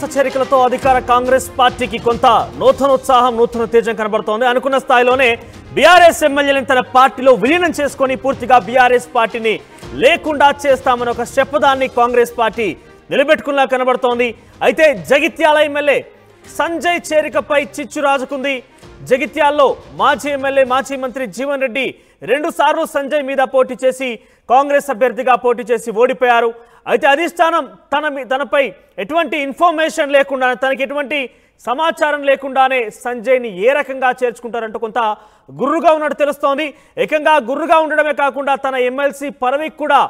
వరుస చేరికలతో అధికార కాంగ్రెస్ పార్టీకి కొంత నూతనోత్సాహం నూతన తేజం కనబడుతోంది. అనుకున్న స్థాయిలోనే బీఆర్ఎస్ ఎమ్మెల్యేలను తన పార్టీలో విలీనం చేసుకొని పూర్తిగా బీఆర్ఎస్ పార్టీని లేకుండా చేస్తామని ఒక శపథాన్ని కాంగ్రెస్ పార్టీ నిలబెట్టుకున్నా కనబడుతోంది. అయితే జగిత్యాల ఎమ్మెల్యే సంజయ్ చేరికపై చిచ్చు రాజుకుంది. జగిత్యాల్లో మాజీ ఎమ్మెల్యే మాజీ మంత్రి జీవన్ రెడ్డి 2 సార్లు సంజయ్ మీద పోటీ చేసి కాంగ్రెస్ అభ్యర్థిగా పోటీ చేసి ఓడిపోయారు. అయితే అధిష్టానం తనపై ఎటువంటి ఇన్ఫర్మేషన్ లేకుండా తనకి ఎటువంటి సమాచారం లేకుండానే సంజయ్ని ఏ రకంగా చేర్చుకుంటారంటూ కొంత గుర్రుగా ఉన్నట్టు తెలుస్తోంది. ఏకంగా గుర్రుగా ఉండడమే కాకుండా తన ఎమ్మెల్సీ పదవికి కూడా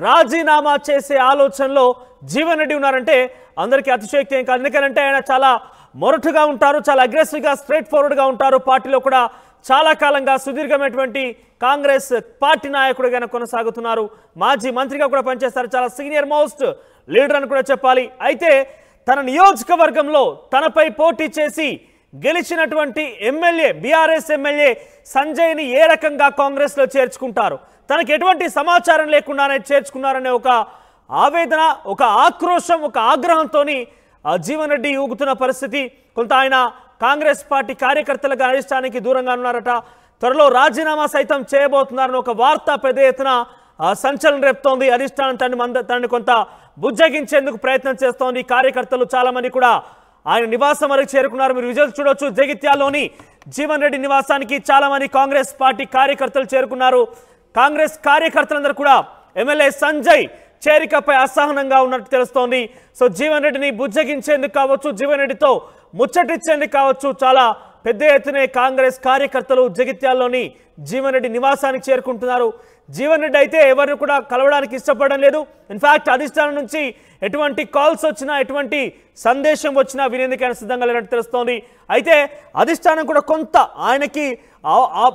రాజీనామా చేసే ఆలోచనలో జీవన్ రెడ్డి ఉన్నారంటే అందరికీ అతిశయోక్తి ఏం కాదు. ఎందుకంటే ఆయన చాలా మొరటుగా ఉంటారు, చాలా అగ్రెసివ్గా స్ట్రైట్ ఫార్వర్డ్గా ఉంటారు. పార్టీలో కూడా చాలా కాలంగా సుదీర్ఘమైనటువంటి కాంగ్రెస్ పార్టీ నాయకుడిగా కొనసాగుతున్నారు. మాజీ మంత్రిగా కూడా పనిచేస్తారు. చాలా సీనియర్ మోస్ట్ లీడర్ అని కూడా చెప్పాలి. అయితే తన నియోజకవర్గంలో తనపై పోటీ చేసి గెలిచినటువంటి ఎమ్మెల్యే బీఆర్ఎస్ ఎమ్మెల్యే సంజయ్ని ఏ రకంగా కాంగ్రెస్లో చేర్చుకుంటారు, తనకు ఎటువంటి సమాచారం లేకుండానే చేర్చుకున్నారనే ఒక ఆవేదన, ఒక ఆక్రోశం, ఒక ఆగ్రహంతో జీవన్ రెడ్డి ఊగుతున్న పరిస్థితి. కొంత ఆయన కాంగ్రెస్ పార్టీ కార్యకర్తలుగా అధిష్టానానికి దూరంగా ఉన్నారట. త్వరలో రాజీనామా సైతం చేయబోతున్నారని ఒక వార్త పెద్ద ఎత్తున సంచలనం రేపుతోంది. అధిష్టానం తనని కొంత బుజ్జగించేందుకు ప్రయత్నం చేస్తోంది. కార్యకర్తలు చాలా మంది కూడా ఆయన నివాసం వరకు చేరుకున్నారు. మీరు విజువల్స్ చూడొచ్చు. జగిత్యాల్లోని జీవన్ రెడ్డి నివాసానికి చాలా మంది కాంగ్రెస్ పార్టీ కార్యకర్తలు చేరుకున్నారు. కాంగ్రెస్ కార్యకర్తలందరూ కూడా ఎమ్మెల్యే సంజయ్ చేరికపై అసహనంగా ఉన్నట్టు తెలుస్తోంది. సో జీవన్ రెడ్డిని బుజ్జగించేందుకు కావచ్చు, జీవన్ రెడ్డితో ముచ్చటిచ్చేందుకు కావచ్చు, చాలా పెద్ద ఎత్తునే కాంగ్రెస్ కార్యకర్తలు జగిత్యాల్లోని జీవన్ రెడ్డి నివాసానికి చేరుకుంటున్నారు. జీవన్ రెడ్డి అయితే ఎవరిని కూడా కలవడానికి ఇష్టపడడం లేదు. ఇన్ఫాక్ట్ అధిష్టానం నుంచి ఎటువంటి కాల్స్ వచ్చినా ఎటువంటి సందేశం వచ్చినా వినేందుకు ఆయన సిద్ధంగా లేనట్టు తెలుస్తోంది. అయితే అధిష్టానం కూడా కొంత ఆయనకి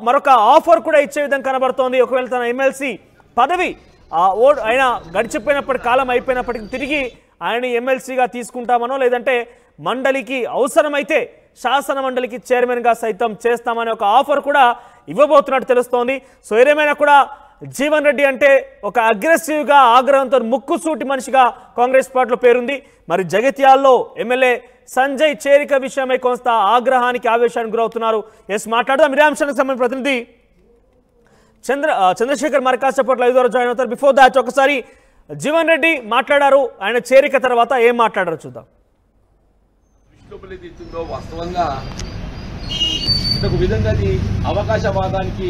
మరొక ఆఫర్ కూడా ఇచ్చే విధంగా కనబడుతోంది. ఒకవేళ తన ఎమ్మెల్సీ పదవి ఆయన గడిచిపోయినప్పటి కాలం అయిపోయినప్పటికీ తిరిగి ఆయన ఎమ్మెల్సీగా తీసుకుంటామనో లేదంటే మండలికి అవసరమైతే శాసన మండలికి చైర్మన్గా సైతం చేస్తామనే ఒక ఆఫర్ కూడా ఇవ్వబోతున్నట్టు తెలుస్తోంది. సో ఏదేమైనా కూడా జీవన్ రెడ్డి అంటే ఒక అగ్రెసివ్గా ఆగ్రహంతో ముక్కుసూటి మనిషిగా కాంగ్రెస్ పార్టీలో పేరుంది. మరి జగిత్యాల్లో ఎమ్మెల్యే సంజయ్ చేరిక విషయమై కొంత ఆగ్రహానికి ఆవేశానికి గురవుతున్నారు. ఎస్ మాట్లాడదాం. ఇదే అంశానికి సంబంధించిన ప్రతినిధి చంద్రశేఖర్ మరి కాసేపట్లో 5 జాయిన్ అవుతారు. బిఫోర్ దాట్ ఒకసారి జీవన్ రెడ్డి మాట్లాడారు. ఆయన చేరిక తర్వాత ఏం మాట్లాడారు చూద్దాం. వాస్తవంగా ఒక విధంగా అది అవకాశవాదానికి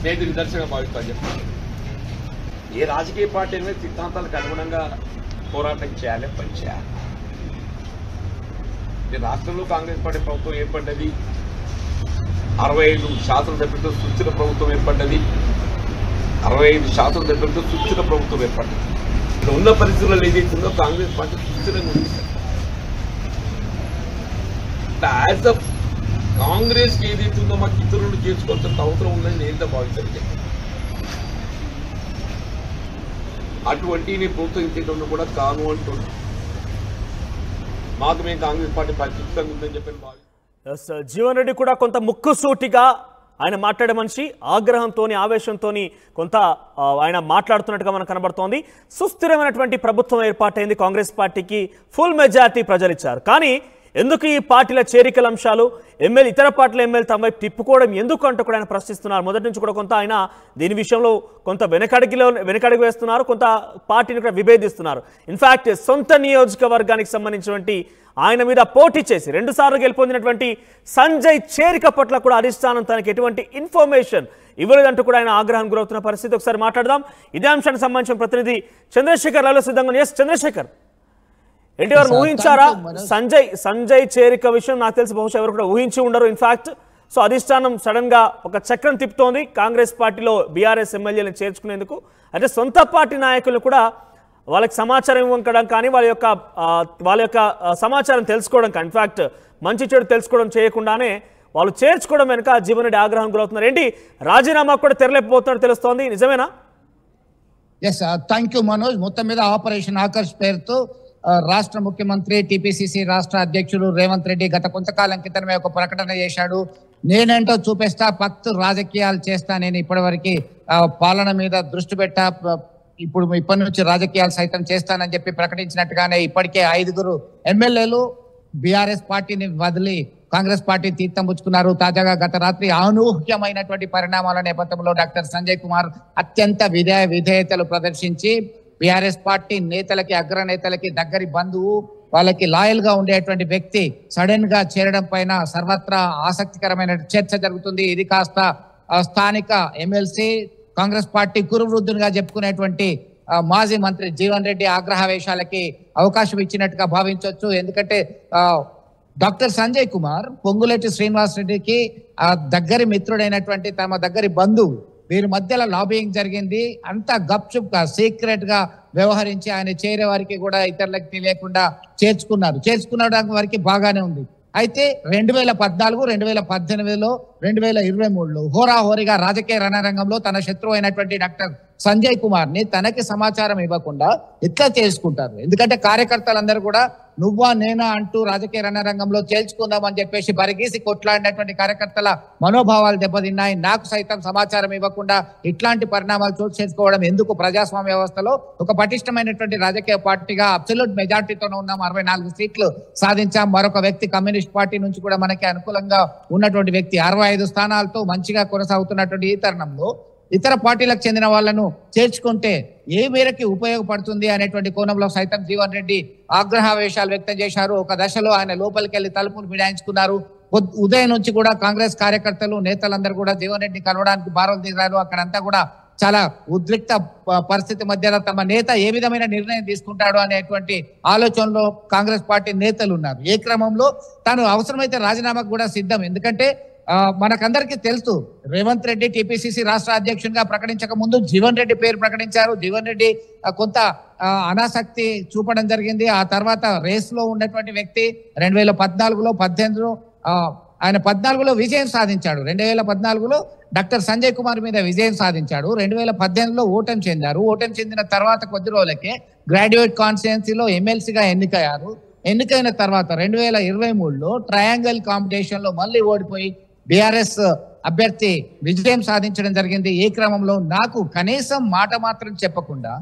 నేటి నిదర్శనంగా భావిస్తాను చెప్తాను. ఏ రాజకీయ పార్టీ అనేది సిద్ధాంతాలకు అనుగుణంగా పోరాటం చేయాలి, పనిచేయాలి. రాష్ట్రంలో కాంగ్రెస్ పార్టీ ప్రభుత్వం ఏర్పడ్డది, 65 శాసనసభ్యులతో సుస్థిర ప్రభుత్వం ఏర్పడ్డది, 65 శాసనసభ్యులతో సుస్థిర ప్రభుత్వం ఏర్పడ్డది. ఇక్కడ ఉన్న పరిస్థితుల్లో ఏదైతుందో కాంగ్రెస్ పార్టీ సుస్థిరంగా ఉంది. యాజ్ అ కాంగ్రెస్కి ఏదైతుందో మాకు ఇతరులు చేసుకోవాల్సిన అవసరం ఉందని నేను భావించాను. అటువంటి నేను ప్రోత్సహించడంలో కూడా కాను అంటున్నాను. మాకు మేము కాంగ్రెస్ పార్టీ పరిస్థితంగా ఉందని చెప్పని భావిస్తాను. జీవన్ రెడ్డి కూడా కొంత ముక్కుసూటిగా ఆయన మాట్లాడే మనిషి, ఆగ్రహంతో ఆవేశంతో కొంత ఆయన మాట్లాడుతున్నట్టుగా మనకు కనబడుతోంది. సుస్థిరమైనటువంటి ప్రభుత్వం ఏర్పాటైంది. కాంగ్రెస్ పార్టీకి ఫుల్ మెజారిటీ ప్రజలు ఇచ్చారు. కానీ ఎందుకు ఈ పార్టీల చేరికల అంశాలు ఇతర పార్టీల ఎమ్మెల్యే తమ వైపు తిప్పుకోవడం ఎందుకు అంటూ కూడా ఆయన ప్రశ్నిస్తున్నారు. మొదటి నుంచి కూడా కొంత ఆయన దీని విషయంలో కొంత వెనకడుగు వేస్తున్నారు, కొంత పార్టీని కూడా విభేదిస్తున్నారు. ఇన్ఫాక్ట్ సొంత నియోజకవర్గానికి సంబంధించినటువంటి ఆయన మీద పోటీ చేసి 2 సార్లు గెలుపొందినటువంటి సంజయ్ చేరిక పట్ల కూడా అధిష్టానం తనకి ఎటువంటి ఇన్ఫర్మేషన్ ఇవ్వలేదంటూ కూడా ఆయన ఆగ్రహం గురవుతున్న పరిస్థితి. ఒకసారి మాట్లాడదాం. ఇదే అంశానికి సంబంధించిన ప్రతినిధి చంద్రశేఖర్ లైవ్లో సిద్ధంగా. ఎస్ చంద్రశేఖర్, ఎన్టీఆర్ ఊహించారా సంజయ్ చేరిక విషయం? నాకు తెలిసి బహుశా ఎవరు కూడా ఊహించి ఉండరు. ఇన్ఫాక్ట్ సో అధిష్టానం సడన్ గా ఒక చక్రం తిప్పుతోంది కాంగ్రెస్ పార్టీలో బీఆర్ఎస్ ఎమ్మెల్యేలను చేర్చుకునేందుకు. అయితే సొంత పార్టీ నాయకులు కూడా వాళ్ళకి సమాచారం ఇవ్వడం కానీ వాళ్ళ యొక్క సమాచారం తెలుసుకోవడం కానీ ఇన్ఫాక్ట్ మంచి చెడు తెలుసుకోవడం చేయకుండానే వాళ్ళు చేర్చుకోవడం వెనుక జీవన్ రెడ్డి ఆగ్రహం గురవుతున్నారు. ఏంటి రాజీనామా కూడా తెరలేకపోతున్నట్టు తెలుస్తోంది, నిజమేనా? Yes, thank you Manoj. మొత్తం మీద ఆపరేషన్ ఆకర్ష్ పేరుతో రాష్ట్ర ముఖ్యమంత్రి టీపీసీసీ రాష్ట్ర అధ్యక్షుడు రేవంత్ రెడ్డి గత కొంతకాలం క్రితమే ఒక ప్రకటన చేశాడు. నేనేంటో చూపిస్తా, పత్తు రాజకీయాలు చేస్తా, నేను ఇప్పటివరకు పాలన మీద దృష్టి పెట్టా, ఇప్పుడు ఇప్పటి నుంచి రాజకీయాలు సైతం చేస్తానని చెప్పి ప్రకటించినట్టుగానే ఇప్పటికే 5 ఎమ్మెల్యేలు బీఆర్ఎస్ పార్టీని వదిలి కాంగ్రెస్ పార్టీ తీర్థం పుచ్చుకున్నారు. తాజాగా గత రాత్రి అనూహ్యమైనటువంటి పరిణామాల నేపథ్యంలో డాక్టర్ సంజయ్ కుమార్ అత్యంత విధేయతలు ప్రదర్శించి బీఆర్ఎస్ పార్టీ నేతలకి అగ్రనేతలకి దగ్గరి బంధువు వాళ్ళకి లాయల్ గా ఉండేటువంటి వ్యక్తి సడన్ గా చేరడం పైన సర్వత్రా ఆసక్తికరమైన చర్చ జరుగుతుంది. ఇది కాస్త స్థానిక ఎమ్మెల్సీ కాంగ్రెస్ పార్టీ కురువృద్ధునిగా చెప్పుకునేటువంటి మాజీ మంత్రి జీవన్ రెడ్డి ఆగ్రహవేశాలకి అవకాశం ఇచ్చినట్టుగా భావించవచ్చు. ఎందుకంటే డాక్టర్ సంజయ్ కుమార్ పొంగులేటి శ్రీనివాస్ రెడ్డికి దగ్గరి మిత్రుడైనటువంటి తమ దగ్గరి బంధువు. వీరి మధ్యలో లాబింగ్ జరిగింది. అంతా గప్చుప్ గా సీక్రెట్ గా వ్యవహరించి ఆయన చేరే వారికి కూడా ఇతరులకు తెలియకుండా చేర్చుకున్న వారికి బాగానే ఉంది. అయితే 2014, 2018లో 2023లో హోరాహోరీగా రాజకీయ రణరంగంలో తన శత్రువు అయినటువంటి డాక్టర్ సంజయ్ కుమార్ ని తనకి సమాచారం ఇవ్వకుండా ఎట్లా చేసుకుంటారు? ఎందుకంటే కార్యకర్తలందరూ కూడా నువ్వా నేనా అంటూ రాజకీయ రణరంగంలో చేల్చుకుందామని చెప్పేసి బరిగీసి కొట్లాడినటువంటి కార్యకర్తల మనోభావాలు దెబ్బతిన్నాయి. నాకు సైతం సమాచారం ఇవ్వకుండా ఇట్లాంటి పరిణామాలు చోటు చేసుకోవడం ఎందుకు? ప్రజాస్వామ్య వ్యవస్థలో ఒక పటిష్టమైనటువంటి రాజకీయ పార్టీగా అబ్సల్యూట్ మెజార్టీతోనే ఉన్నాం, 64 సీట్లు సాధించాం. మరొక వ్యక్తి కమ్యూనిస్ట్ పార్టీ నుంచి కూడా మనకి అనుకూలంగా ఉన్నటువంటి వ్యక్తి 65 స్థానాలతో మంచిగా కొనసాగుతున్నటువంటి ఈ తరుణంలో ఇతర పార్టీలకు చెందిన వాళ్ళను చేర్చుకుంటే ఏ మేరకి ఉపయోగపడుతుంది అనేటువంటి కోణంలో సైతం జీవన్ రెడ్డి ఆగ్రహావేశాలు వ్యక్తం చేశారు. ఒక దశలో ఆయన లోపలికి వెళ్లి తలుపులు మిడాయించుకున్నారు. ఉదయం నుంచి కూడా కాంగ్రెస్ కార్యకర్తలు నేతలందరూ కూడా జీవన్ రెడ్డి కలవడానికి బారులు దిగారు. అక్కడంతా కూడా చాలా ఉద్రిక్త పరిస్థితి మధ్యలో తమ నేత ఏ విధమైన నిర్ణయం తీసుకుంటాడు అనేటువంటి ఆలోచనలో కాంగ్రెస్ పార్టీ నేతలు ఉన్నారు. ఏ క్రమంలో తాను అవసరమైతే రాజీనామాకు కూడా సిద్ధం. ఎందుకంటే మనకందరికీ తెలుసు, రేవంత్ రెడ్డి టీపీసీసీ రాష్ట్ర అధ్యక్షునిగా ప్రకటించక ముందు జీవన్ రెడ్డి పేరు ప్రకటించారు. జీవన్ రెడ్డి కొంత అనాసక్తి చూపడం జరిగింది. ఆ తర్వాత రేస్ లో ఉన్నటువంటి వ్యక్తి 2014లో 18లో ఆయన 14లో విజయం సాధించాడు. 2014లో డాక్టర్ సంజయ్ కుమార్ మీద విజయం సాధించాడు. 2018లో ఓటమి చెందారు. ఓటమి చెందిన తర్వాత కొద్ది రోజులకే గ్రాడ్యుయేట్ కాన్స్టిట్యుయెన్సీలో ఎమ్మెల్సీగా ఎన్నికయ్యారు. ఎన్నికైన తర్వాత 2023లో ట్రయాంగిల్ కాంపిటీషన్ లో మళ్ళీ ఓడిపోయి బీఆర్ఎస్ అభ్యర్థి విజయం సాధించడం జరిగింది. ఈ క్రమంలో నాకు కనీసం మాట మాత్రం చెప్పకుండా,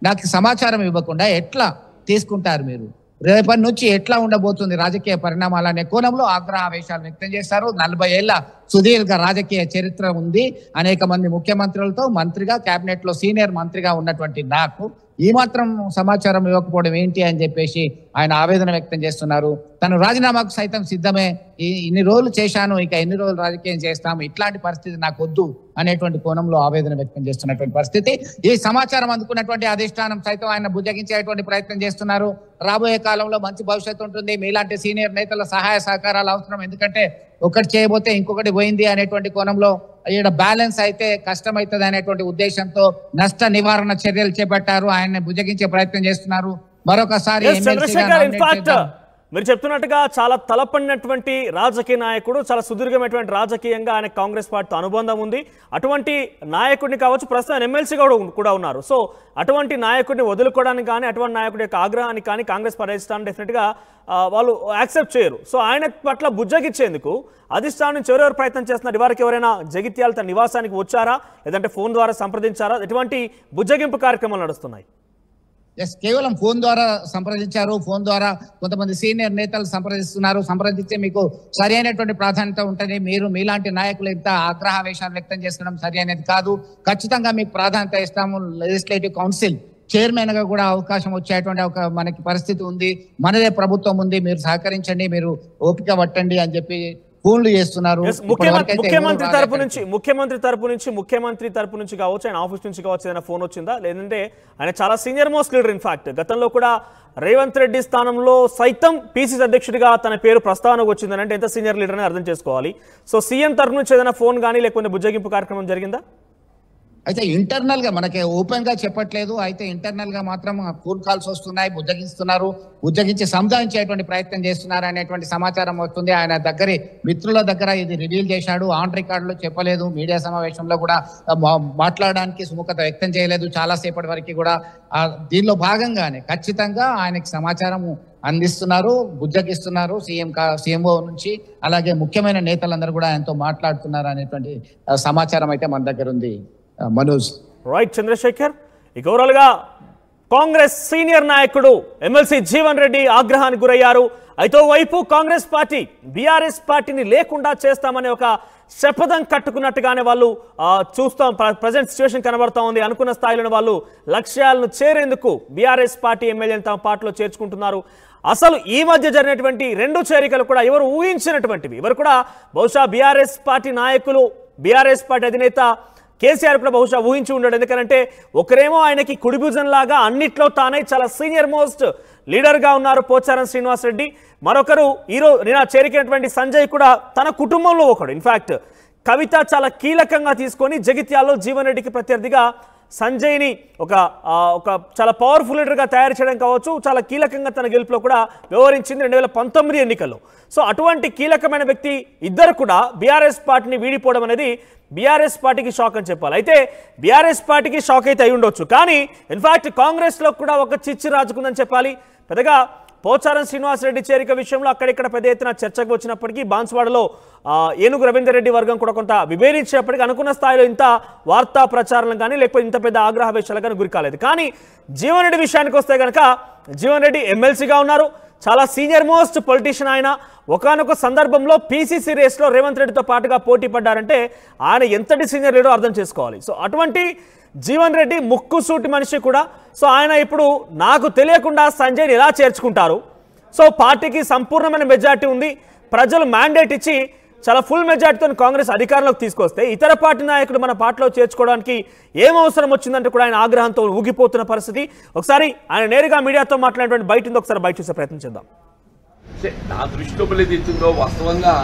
నాకు సమాచారం ఇవ్వకుండా ఎట్లా తీసుకుంటారు మీరు? రేపటి నుంచి ఎట్లా ఉండబోతుంది రాజకీయ పరిణామాలు అనే కోణంలో ఆగ్రహావేశాలు వ్యక్తం చేశారు. 40 ఏళ్ల సుదీర్ఘ రాజకీయ చరిత్ర ఉంది. అనేక మంది ముఖ్యమంత్రులతో మంత్రిగా, కేబినెట్ లో సీనియర్ మంత్రిగా ఉన్నటువంటి నాకు ఈ మాత్రం సమాచారం ఇవ్వకపోవడం ఏంటి అని చెప్పేసి ఆయన ఆవేదన వ్యక్తం చేస్తున్నారు. తను రాజీనామాకు సైతం సిద్ధమే, ఇన్ని రోజులు చేశాను, ఇక ఎన్ని రోజులు రాజకీయం చేస్తాము, ఇట్లాంటి పరిస్థితి నాకు వద్దు అనేటువంటి కోణంలో ఆవేదన వ్యక్తం చేస్తున్నటువంటి పరిస్థితి. ఈ సమాచారం అందుకున్నటువంటి అధిష్టానం సైతం ఆయన బుజ్జగించేటువంటి ప్రయత్నం చేస్తున్నారు. రాబోయే కాలంలో మంచి భవిష్యత్తు ఉంటుంది, మీలాంటి సీనియర్ నేతల సహాయ సహకారాలు అవసరం, ఎందుకంటే ఒకటి చేయబోతే ఇంకొకటి పోయింది అనేటువంటి కోణంలో ఈడ బ్యాలెన్స్ అయితే కష్టమవుతుంది అనేటువంటి ఉద్దేశంతో నష్ట నివారణ చర్యలు చేపట్టారు. ఆయన్ని బుజ్జగించే ప్రయత్నం చేస్తున్నారు. మరొకసారి మీరు చెప్తున్నట్టుగా చాలా తలపడినటువంటి రాజకీయ నాయకుడు, చాలా సుదీర్ఘమైనటువంటి రాజకీయంగా ఆయన కాంగ్రెస్ పార్టీతో అనుబంధం ఉంది. అటువంటి నాయకుడిని కావచ్చు, ప్రస్తుతం ఎమ్మెల్సీ కూడా ఉన్నారు. సో అటువంటి నాయకుడిని వదులుకోవడానికి కానీ, అటువంటి నాయకుడి యొక్క ఆగ్రహానికి కానీ కాంగ్రెస్ పార్టీ అధిష్టానం డెఫినెట్గా వాళ్ళు యాక్సెప్ట్ చేయరు. సో ఆయన పట్ల బుజ్జగిచ్చేందుకు అధిష్టానం నుంచి ఎవరెవరు ప్రయత్నం చేస్తున్నారు? ఇవరకు ఎవరైనా జగిత్యాల తన నివాసానికి వచ్చారా, లేదంటే ఫోన్ ద్వారా సంప్రదించారా? ఎటువంటి బుజ్జగింపు కార్యక్రమాలు నడుస్తున్నాయి? కేవలం ఫోన్ ద్వారా సంప్రదించారు. ఫోన్ ద్వారా కొంతమంది సీనియర్ నేతలు సంప్రదిస్తున్నారు. సంప్రదించే మీకు సరి అయినటువంటి ప్రాధాన్యత ఉంటుంది. మీరు మీలాంటి నాయకులు ఇంత ఆగ్రహావేశాలు వ్యక్తం చేస్తడం సరి అనేది కాదు. ఖచ్చితంగా మీకు ప్రాధాన్యత ఇస్తాము. లెజిస్లేటివ్ కౌన్సిల్ చైర్మన్ గా కూడా అవకాశం వచ్చేటువంటి ఒక మనకి పరిస్థితి ఉంది. మనదే ప్రభుత్వం ఉంది, మీరు సహకరించండి, మీరు ఓపిక పట్టండి అని చెప్పి ఫోన్లు చేస్తున్నారు. ముఖ్యమంత్రి తరపు నుంచి కావచ్చు, ఆయన ఆఫీస్ నుంచి కావచ్చు, ఏదైనా ఫోన్ వచ్చిందా? లేదంటే ఆయన చాలా సీనియర్ మోస్ట్ లీడర్. ఇన్ఫాక్ట్ గతంలో కూడా రేవంత్ రెడ్డి స్థానంలో సైతం పిసిసి అధ్యక్షుడిగా తన పేరు ప్రస్తావనకు వచ్చిందని అంటే ఎంత సీనియర్ లీడర్ అని అర్థం చేసుకోవాలి. సో సీఎం తరపు నుంచి ఏదైనా ఫోన్ కానీ లేకపోతే బుజ్జగింపు కార్యక్రమం జరిగిందా? అయితే ఇంటర్నల్ గా మనకి ఓపెన్ గా చెప్పట్లేదు. అయితే ఇంటర్నల్ గా మాత్రం ఫోన్ కాల్స్ వస్తున్నాయి, బుజ్జగించి సంధానించేటువంటి ప్రయత్నం చేస్తున్నారు అనేటువంటి సమాచారం వస్తుంది. ఆయన దగ్గర మిత్రుల దగ్గర ఇది రివీల్ చేశాడు. ఆన్ రికార్డులో చెప్పలేదు. మీడియా సమావేశంలో కూడా మాట్లాడడానికి సుముఖత వ్యక్తం చేయలేదు చాలాసేపటి వరకు కూడా. దీనిలో భాగంగానే ఖచ్చితంగా ఆయనకి సమాచారం అందిస్తున్నారు, బుజ్జగిస్తున్నారు. సీఎంఓ నుంచి అలాగే ముఖ్యమైన నేతలందరూ కూడా ఆయనతో మాట్లాడుతున్నారు అనేటువంటి సమాచారం అయితే మన దగ్గర ఉంది. మనోజ్. రైట్ చంద్రశేఖర్, ఇక ఓవరాల్గా కాంగ్రెస్ సీనియర్ నాయకుడు ఎమ్మెల్సీ జీవన్ రెడ్డి ఆగ్రహానికి గురయ్యారు. అయితే వైపు కాంగ్రెస్ పార్టీ బీఆర్ఎస్ పార్టీని లేకుండా చేస్తామనే ఒక శపథం కట్టుకున్నట్టుగానే వాళ్ళు చూస్తాం. ప్రజెంట్ సిచ్యువేషన్ కనబడతా ఉంది. అనుకున్న స్థాయిలోనే వాళ్ళు లక్ష్యాలను చేరేందుకు బీఆర్ఎస్ పార్టీ ఎమ్మెల్యేలు తమ పార్టీలో చేర్చుకుంటున్నారు. అసలు ఈ మధ్య జరిగినటువంటి 2 చేరికలు కూడా ఎవరు ఊహించినటువంటివి. ఎవరు కూడా బహుశా బీఆర్ఎస్ పార్టీ నాయకులు, బీఆర్ఎస్ పార్టీ అధినేత కేసీఆర్ కూడా బహుశా ఊహించి ఉండడు. ఎందుకంటే ఒకరేమో ఆయనకి కుడిభుజం లాగా అన్నిట్లో తానే చాలా సీనియర్ మోస్ట్ లీడర్గా ఉన్నారు పోచారం శ్రీనివాసరెడ్డి. మరొకరు నిన్న చేరికినటువంటి సంజయ్ కూడా తన కుటుంబంలో ఒకడు. ఇన్ఫాక్ట్ కవిత చాలా కీలకంగా తీసుకొని జగిత్యాల్లో జీవన్ రెడ్డికి ప్రత్యర్థిగా సంజయ్ని ఒక చాలా పవర్ఫుల్ లీడర్గా తయారు చేయడం కావచ్చు, చాలా కీలకంగా తన గెలుపులో కూడా వ్యవహరించింది 2019 ఎన్నికల్లో. సో అటువంటి కీలకమైన వ్యక్తి ఇద్దరు కూడా బీఆర్ఎస్ పార్టీని వీడిపోవడం అనేది బీఆర్ఎస్ పార్టీకి షాక్ అని చెప్పాలి. అయితే బీఆర్ఎస్ పార్టీకి షాక్ అయితే అయి ఉండొచ్చు, కానీ ఇన్ఫాక్ట్ కాంగ్రెస్లో కూడా ఒక చిచ్చు రాజుకుందని చెప్పాలి. పెద్దగా పోచారం శ్రీనివాసరెడ్డి చేరిక విషయంలో అక్కడిక్కడ పెద్ద ఎత్తున చర్చకు వచ్చినప్పటికీ బాన్స్వాడలో ఏనుగు రవీందర్ రెడ్డి వర్గం కూడా కొంత విభేదించినప్పటికీ అనుకున్న స్థాయిలో ఇంత వార్తా ప్రచారం కానీ లేకపోతే ఇంత పెద్ద ఆగ్రహవేశాలు కానీ గురి కాలేదు. కానీ జీవన్ రెడ్డి విషయానికి వస్తే కనుక జీవన్ రెడ్డి ఎమ్మెల్సీగా ఉన్నారు, చాలా సీనియర్ మోస్ట్ పొలిటీషియన్. ఆయన ఒకానొక సందర్భంలో పీసీసీ రేస్లో రేవంత్ రెడ్డితో పాటుగా పోటీ పడ్డారంటే ఆయన ఎంతటి సీనియర్ లీడర్ అర్థం చేసుకోవాలి. సో అటువంటి జీవన్ రెడ్డి ముక్కుసూటి మనిషి కూడా. సో ఆయన ఇప్పుడు నాకు తెలియకుండా సంజయ్ని ఎలా చేర్చుకుంటారు? సో పార్టీకి సంపూర్ణమైన మెజార్టీ ఉంది, ప్రజలు మ్యాండేట్ ఇచ్చి చాలా ఫుల్ మెజార్టీతో కాంగ్రెస్ అధికారంలోకి తీసుకొస్తే ఇతర పార్టీ నాయకుడు మన పార్టీలో చేర్చుకోవడానికి ఏం అవసరం వచ్చిందంటే కూడా ఆయన ఆగ్రహంతో ఊగిపోతున్న పరిస్థితి. ఒకసారి ఆయన నేరుగా మీడియాతో మాట్లాడినటువంటి బయట ఉంది, ఒకసారి బయట చూసే ప్రయత్నం చేద్దాం. నా దృష్టిలో ఏదైతుందో వాస్తవంగా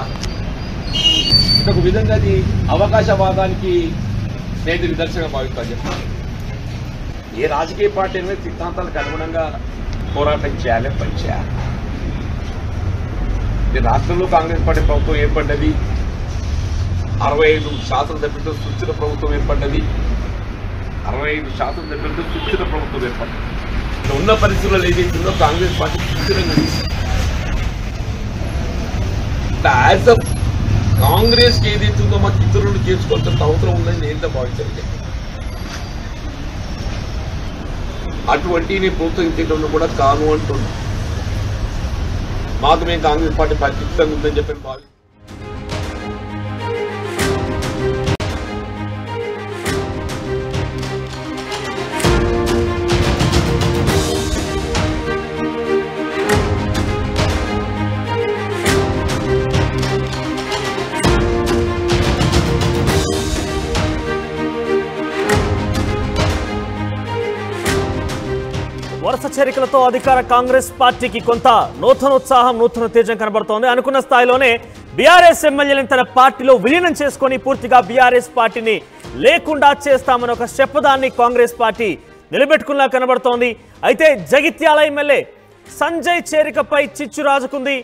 ఒక విధంగా అది అవకాశవాదానికి నేను నిదర్శనంగా భావిస్తాను చెప్తాను. ఏ రాజకీయ పార్టీ అనేది సిద్ధాంతాలకు అనుగుణంగా పోరాటం చేయాలి, పనిచేయాలి. రాష్ట్రంలో కాంగ్రెస్ పార్టీ ప్రభుత్వం ఏర్పడ్డది, 65 శాసనసభ్యులతో సుస్థిర ప్రభుత్వం ఏర్పడ్డది, 65 శాసనసభ్యులతో సుస్థిర ప్రభుత్వం ఏర్పడ్డది. ఉన్న పరిస్థితుల్లో ఏదైతుందో కాంగ్రెస్ పార్టీ సుస్థిరంగా యాజ్ అ కాంగ్రెస్కి ఏదైతుందో మాకు ఇతరులను చేసుకోవాల్సిన అవసరం ఉందని నేను భావించాను. అటువంటి నేను ప్రోత్సహించేటప్పుడు కూడా కాను అంటున్నా. మాకు మేము కాంగ్రెస్ పార్టీ పరిస్థితంగా ఉందని చెప్పి భావి వరుస చేరికలతో అధికార కాంగ్రెస్ పార్టీకి కొంత నూతనోత్సాహం, నూతన తేజం కనబడుతోంది. అనుకున్న స్థాయిలోనే బీఆర్ఎస్ ఎమ్మెల్యేలను తన పార్టీలో విలీనం చేసుకొని పూర్తిగా బీఆర్ఎస్ పార్టీని లేకుండా చేస్తామని ఒక శపథాన్ని కాంగ్రెస్ పార్టీ నిలబెట్టుకున్నా కనబడుతోంది. అయితే జగిత్యాల ఎమ్మెల్యే సంజయ్ చేరికపై చిచ్చు రాజుకుంది.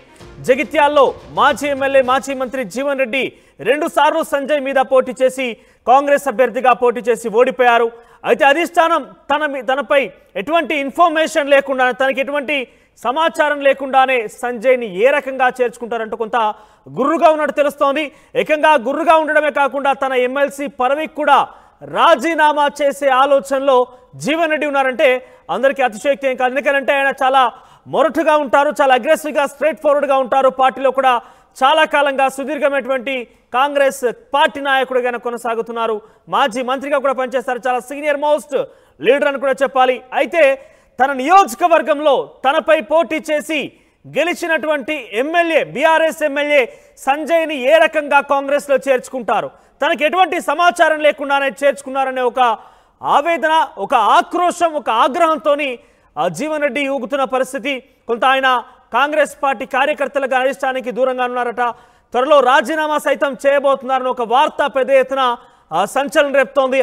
జగిత్యాల్లో మాజీ ఎమ్మెల్యే, మాజీ మంత్రి జీవన్ రెడ్డి 2 సార్లు సంజయ్ మీద పోటీ చేసి కాంగ్రెస్ అభ్యర్థిగా పోటీ చేసి ఓడిపోయారు. అయితే అధిష్టానం తనపై ఎటువంటి ఇన్ఫర్మేషన్ లేకుండా, తనకి ఎటువంటి సమాచారం లేకుండానే సంజయ్ని ఏ రకంగా చేర్చుకుంటారంటూ కొంత గుర్రుగా ఉన్నట్టు తెలుస్తోంది. ఏకంగా గుర్రుగా ఉండడమే కాకుండా తన ఎమ్మెల్సీ పదవికి కూడా రాజీనామా చేసే ఆలోచనలో జీవన్ రెడ్డి ఉన్నారంటే అందరికీ అతిశయోక్తి ఏం కాదు. ఎందుకంటే ఆయన చాలా మొరటుగా ఉంటారు, చాలా అగ్రెసివ్గా స్ట్రైట్ ఫార్వర్డ్గా ఉంటారు. పార్టీలో కూడా చాలా కాలంగా సుదీర్ఘమైనటువంటి కాంగ్రెస్ పార్టీ నాయకుడిగా కొనసాగుతున్నారు. మాజీ మంత్రిగా కూడా పనిచేస్తారు, చాలా సీనియర్ మోస్ట్ లీడర్ అని కూడా చెప్పాలి. అయితే తన నియోజకవర్గంలో తనపై పోటీ చేసి గెలిచినటువంటి ఎమ్మెల్యే, బీఆర్ఎస్ ఎమ్మెల్యే సంజయ్ని ఏ రకంగా కాంగ్రెస్లో చేర్చుకుంటారు, తనకు ఎటువంటి సమాచారం లేకుండానే చేర్చుకున్నారనే ఒక ఆవేదన, ఒక ఆక్రోశం, ఒక ఆగ్రహంతో జీవన్ రెడ్డి ఊగుతున్న పరిస్థితి. కొంత ఆయన కాంగ్రెస్ పార్టీ కార్యకర్తలుగా అధిష్టానానికి దూరంగా ఉన్నారట. త్వరలో రాజీనామా సైతం చేయబోతున్నారని ఒక వార్త పెద్ద ఎత్తున సంచలనం రేపుతోంది.